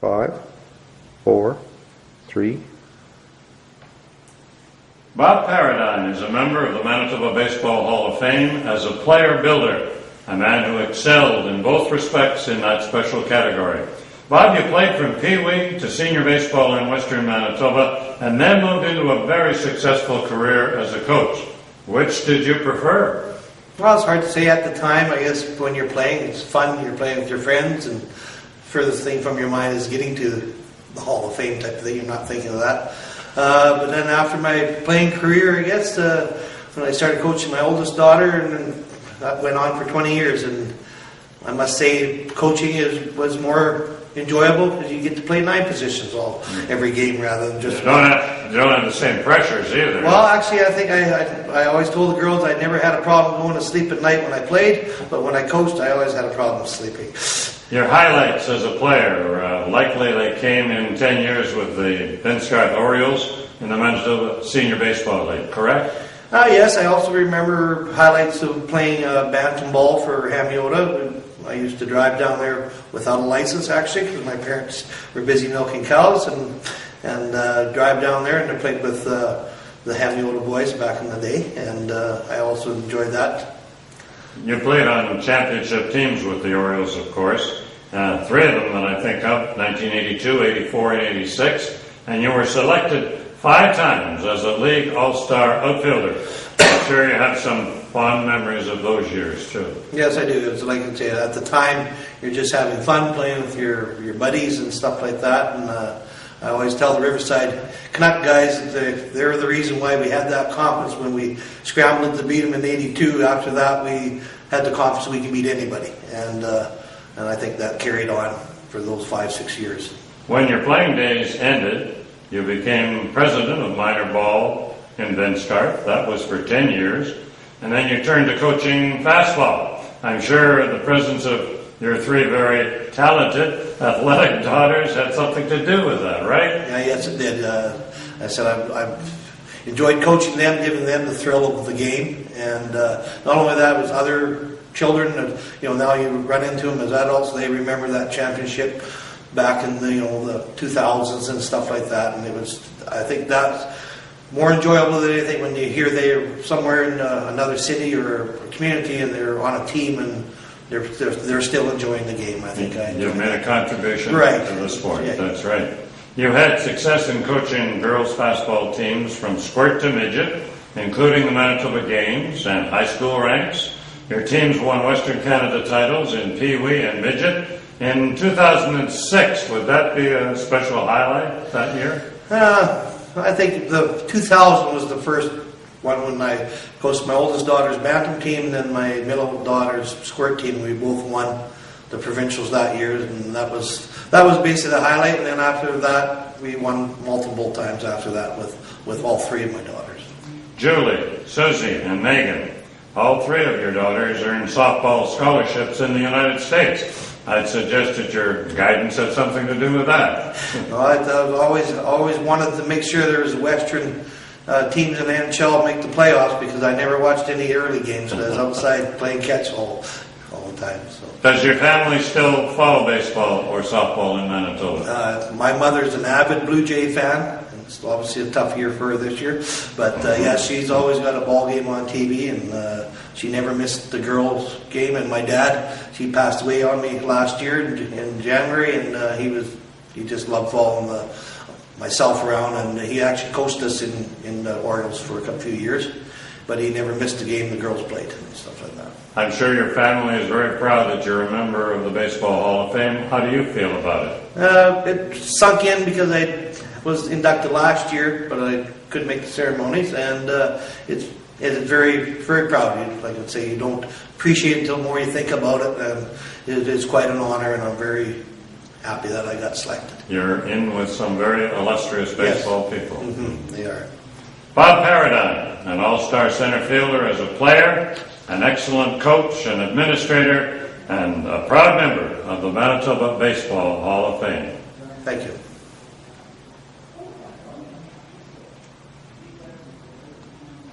5, 4, 3. Bob Paradine is a member of the Manitoba Baseball Hall of Fame as a player builder, a man who excelled in both respects in that special category. Bob, you played from Pee-wee to senior baseball in Western Manitoba and then moved into a very successful career as a coach. Which did you prefer? Well, it's hard to say at the time. I guess when you're playing, it's fun. You're playing with your friends, and furthest thing from your mind is getting to the Hall of Fame type of thing. You're not thinking of that. But then after my playing career, I guess, when I started coaching my oldest daughter, and that went on for 20 years. And I must say, coaching was more enjoyable because you get to play 9 positions every game rather than just you don't have the same pressures either. Well, actually, I think I always told the girls I never had a problem going to sleep at night when I played, but when I coached, I always had a problem sleeping. Your highlights as a player, likely they came in 10 years with the Vince Garth Orioles in the Manitoba Senior Baseball League, correct? Yes, I also remember highlights of playing bantam ball for Hamiota. I used to drive down there without a license, actually, because my parents were busy milking cows, and drive down there, and I played with the Hamiota boys back in the day, and I also enjoyed that. You played on championship teams with the Orioles, of course. 3 of them that I think of, 1982, 84, and 86, and you were selected 5 times as a league all-star outfielder. I'm sure you have some fond memories of those years, too. Yes, I do. It's like I say, at the time, you're just having fun playing with your buddies and stuff like that. And I always tell the Riverside Canuck guys that they're the reason why we had that confidence when we scrambled to beat them in '82. After that, we had the confidence we could beat anybody. And I think that carried on for those 5-6 years. When your playing days ended, you became president of minor ball in Vince Garth. That was for 10 years. And then you turned to coaching fastball. I'm sure the presence of your 3 very talented, athletic daughters had something to do with that, right? Yeah, yes, it did. I said I've enjoyed coaching them, giving them the thrill of the game. And not only that, it was other children. Now you run into them as adults, they remember that championship back in the 2000s and stuff like that. And I think that's more enjoyable than anything when you hear they're somewhere in another city or a community and they're on a team and they're still enjoying the game. I think you've made a contribution right to the sport. Yeah. That's right. You had success in coaching girls fastball teams from squirt to midget, including the Manitoba Games and high school ranks. Your teams won Western Canada titles in Pee-wee and midget. In 2006, would that be a special highlight that year? I think the 2000 was the first one when I coached my oldest daughter's bantam team and then my middle daughter's squirt team. We both won the provincials that year, and that was basically the highlight. And then after that, we won multiple times after that with all 3 of my daughters. Julie, Susie, and Megan, all 3 of your daughters earned softball scholarships in the United States. I'd suggest that your guidance had something to do with that. Well, I always wanted to make sure there was Western teams in the NHL make the playoffs because I never watched any early games. I was outside playing catch all the time. So. Does your family still follow baseball or softball in Manitoba? My mother's an avid Blue Jay fan. It's obviously a tough year for her this year. But yeah, she's always got a ball game on TV, and she never missed the girls' game. And my dad, he passed away on me last year in January, and he just loved following myself around. And he actually coached us in the Orioles for a few years, but he never missed a game the girls played and stuff like that. I'm sure your family is very proud that you're a member of the Baseball Hall of Fame. How do you feel about it? It sunk in because I was inducted last year, but I couldn't make the ceremonies, and it's very, very proud of you. Like I say, you don't appreciate it until more you think about it, and it is quite an honor, and I'm very happy that I got selected. You're in with some very illustrious baseball people. Mm-hmm. They are. Bob Paradine, an all-star center fielder as a player, an excellent coach and administrator, and a proud member of the Manitoba Baseball Hall of Fame. Thank you.